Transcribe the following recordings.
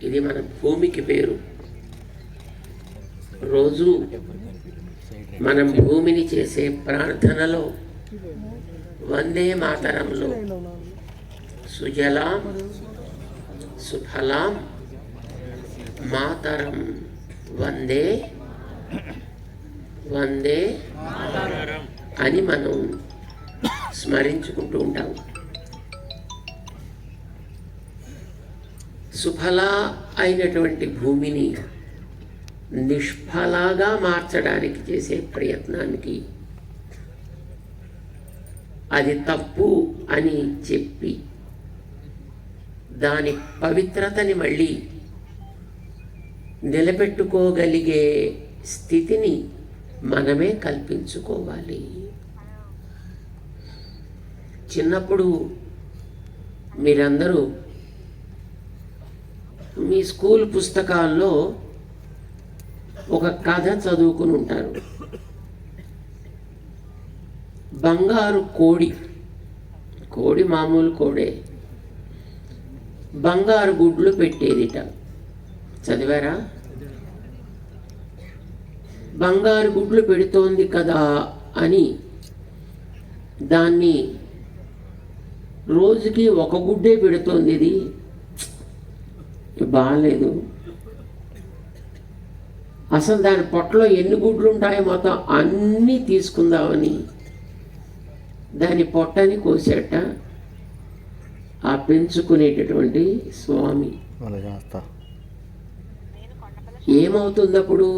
ఇది మన భూమికి పేరు. రోజు మనం భూమిని చేసే ప్రార్థనలో వందే మాతరంలో సుజలాం సుఫలాం మాతరం వందే వందే అని మనం స్మరించుకుంటూ ఉంటాం. సుఫల అయినటువంటి భూమిని నిష్ఫలాగా మార్చడానికి చేసే ప్రయత్నానికి అది తప్పు అని చెప్పి దాని పవిత్రతని మళ్ళీ నిలబెట్టుకోగలిగే స్థితిని మనమే కల్పించుకోవాలి. చిన్నప్పుడు మీరందరూ మీ స్కూల్ పుస్తకాల్లో ఒక కథ చదువుకుని ఉంటారు. బంగారు కోడి, కోడి మామూలు కోడే, బంగారు గుడ్లు పెట్టేదిట. చదివారా? బంగారు గుడ్లు పెడుతోంది కదా అని దాన్ని రోజుకి ఒక గుడ్డే పెడుతోంది, ఇది బాగాలేదు, అసలు దాని పొట్టలో ఎన్ని గుడ్లు ఉంటాయో మొత్తం అన్నీ తీసుకుందామని దాని పొట్టని కోసేట ఆ పెంచుకునేటటువంటి స్వామి. ఏమవుతుంది అప్పుడు?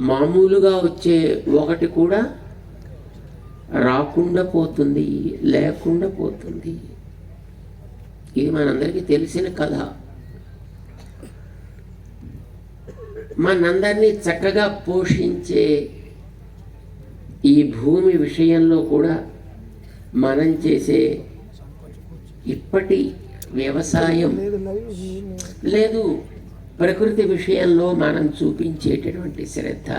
మామూలుగా వచ్చే ఒకటి కూడా రాకుండా పోతుంది, లేకుండా పోతుంది. ఇది మనందరికీ తెలిసిన కథ. మనందరినీ చక్కగా పోషించే ఈ భూమి విషయంలో కూడా మనం చేసే ఇప్పటి వ్యవసాయం లేదు, ప్రకృతి విషయంలో మనం చూపించేటటువంటి శ్రద్ధ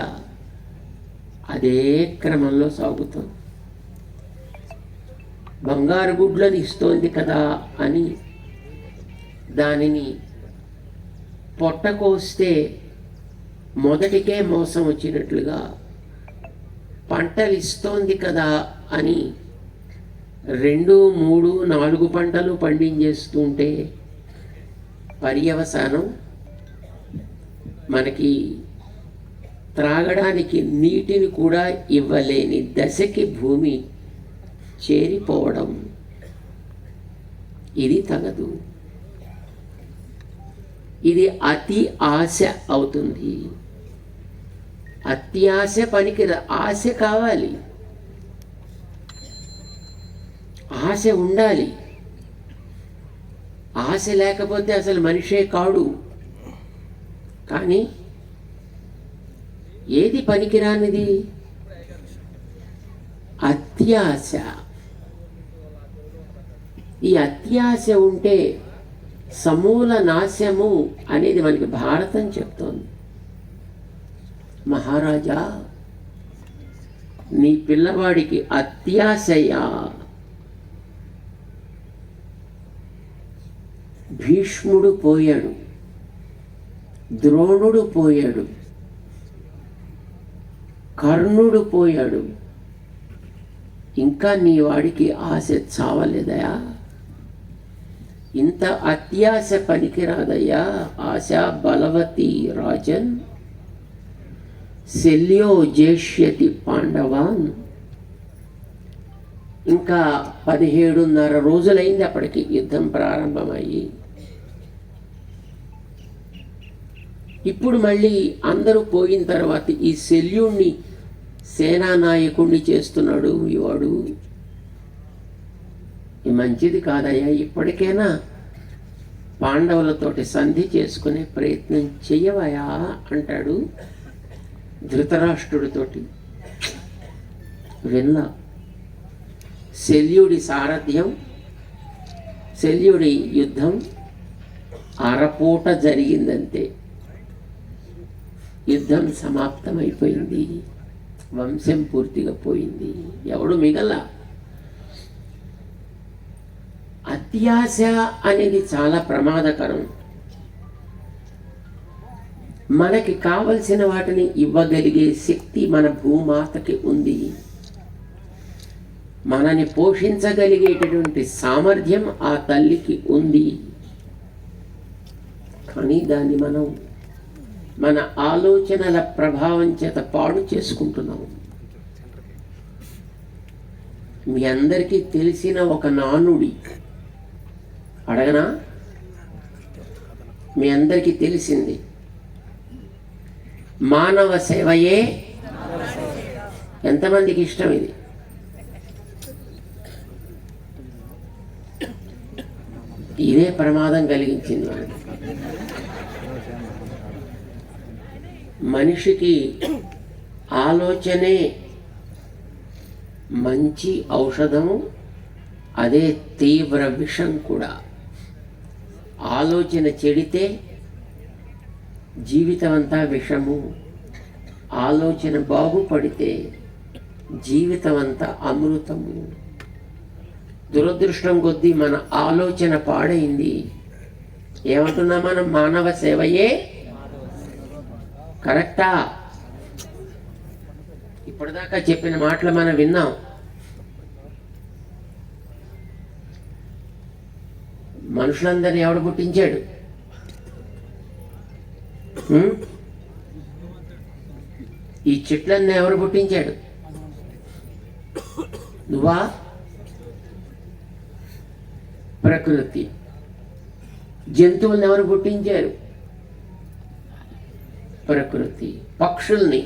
అదే క్రమంలో సాగుతుంది. బంగారు గుడ్లను ఇస్తోంది కదా అని దానిని పొట్ట కోస్తే మొదటికే మోసం వచ్చినట్లుగా, పంటలు ఇస్తోంది కదా అని 2, 3, 4 పంటలు పండించేస్తుంటే పర్యవసానం మనకి త్రాగడానికి నీటిని కూడా ఇవ్వలేని దశకి భూమి చేరిపోవడం, ఇది తగదు. ఇది అతి ఆశ అవుతుంది. అత్యాశ పనికిరా, ఆశ కావాలి, ఆశ ఉండాలి. ఆశ లేకపోతే అసలు మనిషే కాడు. కానీ ఏది పనికిరానిది? అత్యాశ. ఈ అత్యాశ ఉంటే సమూల నాశము అనేది మనకి భారతం చెప్తోంది. మహారాజా, నీ పిల్లవాడికి అత్యాశయా, భీష్ముడు పోయాడు, ద్రోణుడు పోయాడు, కర్ణుడు పోయాడు, ఇంకా నీ వాడికి ఆశ చావలేదయా? ఇంత అత్యాశ పనికిరాదయ్యా. ఆశ బలవతి రాజన్, శల్యో జేష్యతి పాండవాన్. ఇంకా 17.5 రోజులైంది అప్పటికి యుద్ధం ప్రారంభమయ్యి. ఇప్పుడు మళ్ళీ అందరూ పోయిన తర్వాత ఈ శల్యుణ్ణి సేనానాయకుణ్ణి చేస్తున్నాడు ఇవాడు. ఇది మంచిది కాదయ్యా, ఇప్పటికైనా పాండవులతోటి సంధి చేసుకునే ప్రయత్నం చెయ్యవయా అంటాడు ధృతరాష్ట్రుడితోటి. విన్నా శల్యుడి సారథ్యం, శల్యుడి యుద్ధం అరపూట జరిగిందంతే. యుద్ధం సమాప్తమైపోయింది, వంశం పూర్తిగా పోయింది, ఎవడు మిగల. అత్యాశ అనేది చాలా ప్రమాదకరం. మనకి కావలసిన వాటిని ఇవ్వగలిగే శక్తి మన భూమాతకి ఉంది. మనని పోషించగలిగేటటువంటి సామర్థ్యం ఆ తల్లికి ఉంది. కానీ దాన్ని మనం మన ఆలోచనల ప్రభావం చేత పాడు చేసుకుంటున్నాము. మీ అందరికీ తెలిసిన ఒక నానుడి అడగనా? మీ అందరికీ తెలిసింది, మానవ సేవయే. ఎంతమందికి ఇష్టం ఇది? ఇదే ప్రమాదం కలిగించింది మనకి. మనిషికి ఆలోచనే మంచి ఔషధము, అదే తీవ్ర విషం కూడా. ఆలోచన చెడితే జీవితం అంతా విషము, ఆలోచన బాగుపడితే జీవితం అంతా అమృతము. దురదృష్టం కొద్దీ మన ఆలోచన పాడైంది. ఏమంటున్నా మనం? మానవ సేవయే కరెక్టా? ఇప్పటిదాకా చెప్పిన మాటలు మనం విన్నాం. మనుషులందరినీ ఎవడు పుట్టించాడు? ఈ చెట్లన్నీ ఎవరు పుట్టించాడు? నువ్వా? ప్రకృతి. జంతువుల్ని ఎవరు పుట్టించారు? ప్రకృతి. పక్షుల్ని,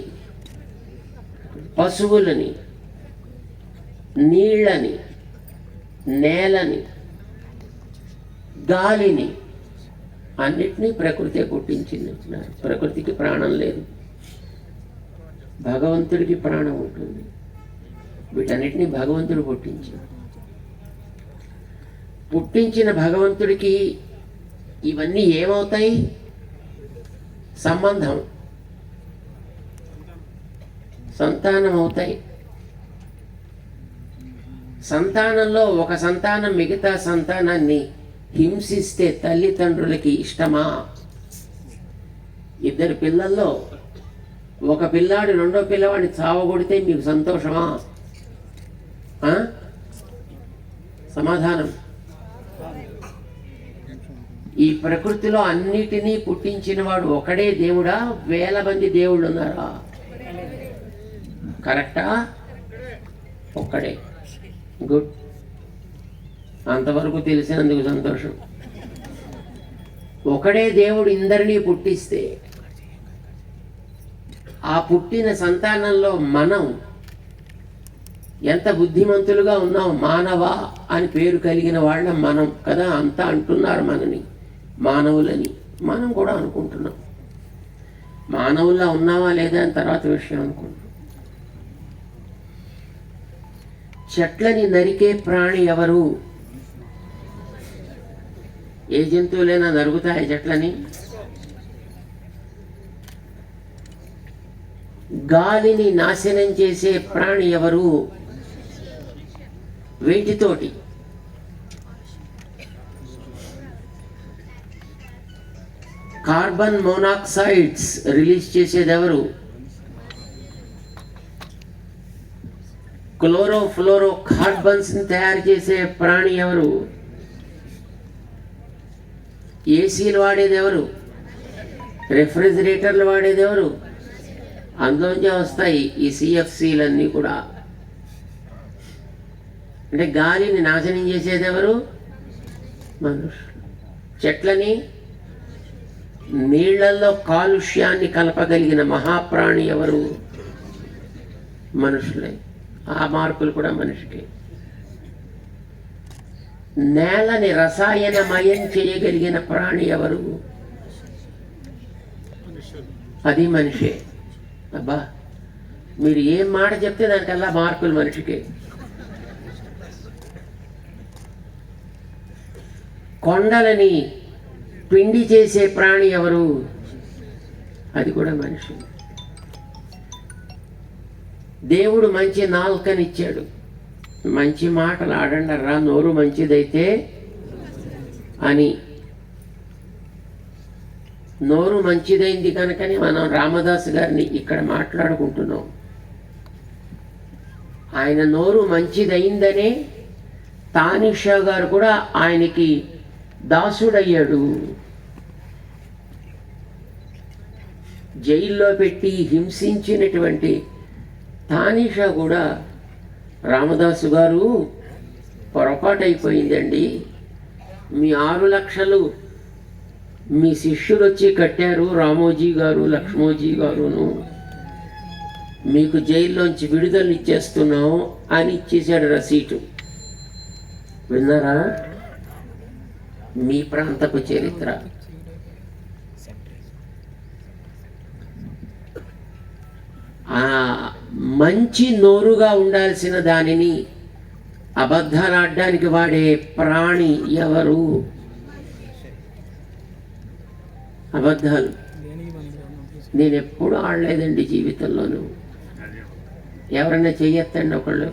పశువులని, నీళ్ళని, నేలని, గాలిని అన్నిటినీ ప్రకృతే పుట్టించింది. ప్రకృతికి ప్రాణం లేదు, భగవంతుడికి ప్రాణం ఉంటుంది. వీటన్నిటినీ భగవంతుడు పుట్టించిన భగవంతుడికి ఇవన్నీ ఏమవుతాయి? సంబంధం, సంతానం అవుతాయి. సంతానంలో ఒక సంతానం మిగతా సంతానాన్ని హింసిస్తే తల్లిదండ్రులకి ఇష్టమా? ఇద్దరు పిల్లల్లో ఒక పిల్లాడు రెండో పిల్లవాడిని చావగొడితే మీకు సంతోషమా? సమాధానం. ఈ ప్రకృతిలో అన్నిటినీ పుట్టించిన వాడు ఒకడే దేవుడా? వేల మంది దేవుళ్ళు ఉన్నారా? కరెక్టా? ఒక్కడే. గుడ్. అంతవరకు తెలిసినందుకు సంతోషం. ఒకడే దేవుడు ఇందరినీ పుట్టిస్తే ఆ పుట్టిన సంతానంలో మనం ఎంత బుద్ధిమంతులుగా ఉన్నాం. మానవ అని పేరు కలిగిన వాళ్ళం మనం కదా. అంతా అంటున్నారు మనని మానవులని, మనం కూడా అనుకుంటున్నాం. మానవుల్లా ఉన్నావా లేదా అని తర్వాత విషయం అనుకుంటున్నాం. చెట్లని నరికే ప్రాణి ఎవరు? ఏ జంతువులైనా నరుగుతాయి చెట్లని? గాలిని నాశనం చేసే ప్రాణి ఎవరు? వేటితోటి? కార్బన్ మోనాక్సైడ్స్ రిలీజ్ చేసేది ఎవరు? క్లోరోఫ్లోరో కార్బన్స్ తయారు చేసే ప్రాణి ఎవరు? ఏసీలు వాడేది ఎవరు? రెఫ్రిజిరేటర్లు వాడేది ఎవరు? అందులోంచే వస్తాయి ఈ సిఎఫ్సీలన్నీ కూడా. అంటే గాలిని నాశనం చేసేది ఎవరు? మనుషులు. చెట్లని, నీళ్లలో కాలుష్యాన్ని కలపగలిగిన మహాప్రాణి ఎవరు? మనుషులే. ఆ మార్పులు కూడా మనిషికి. నేలని రసాయనమయం చేయగలిగిన ప్రాణి ఎవరు? అది మనిషే. అబ్బా, మీరు ఏం మాట చెప్తే దానికల్లా మార్కులు మనిషికే. కొండలని పిండి చేసే ప్రాణి ఎవరు? అది కూడా మనిషి. దేవుడు మంచి నాలుకనిచ్చాడు. మంచి మాటలు ఆడండి రా, నోరు మంచిదైతే అని. నోరు మంచిదైంది కనుకనే మనం రామదాసు గారిని ఇక్కడ మాట్లాడుకుంటున్నాం. ఆయన నోరు మంచిదైందనే తానిషా గారు కూడా ఆయనకి దాసుడయ్యాడు. జైల్లో పెట్టి హింసించినటువంటి తానిషా కూడా రామదాసు గారు పొరపాటైపోయిందండి, మీ 6 లక్షలు మీ శిష్యులు వచ్చి కట్టారు, రామోజీ గారు లక్ష్మోజీ గారును, మీకు జైల్లోంచి విడుదల ఇచ్చేస్తున్నాం అని ఇచ్చేసాడు రసీటు. విన్నారా? మీ ప్రాంతపు చరిత్ర. ఆ మంచి నోరుగా ఉండాల్సిన దానిని అబద్ధాలు ఆడడానికి వాడే ప్రాణి ఎవరు? అబద్ధాలు నేను ఎప్పుడు ఆడలేదండి జీవితంలోనూ. ఎవరైనా చెయ్యొద్దండి ఒకళ్ళు.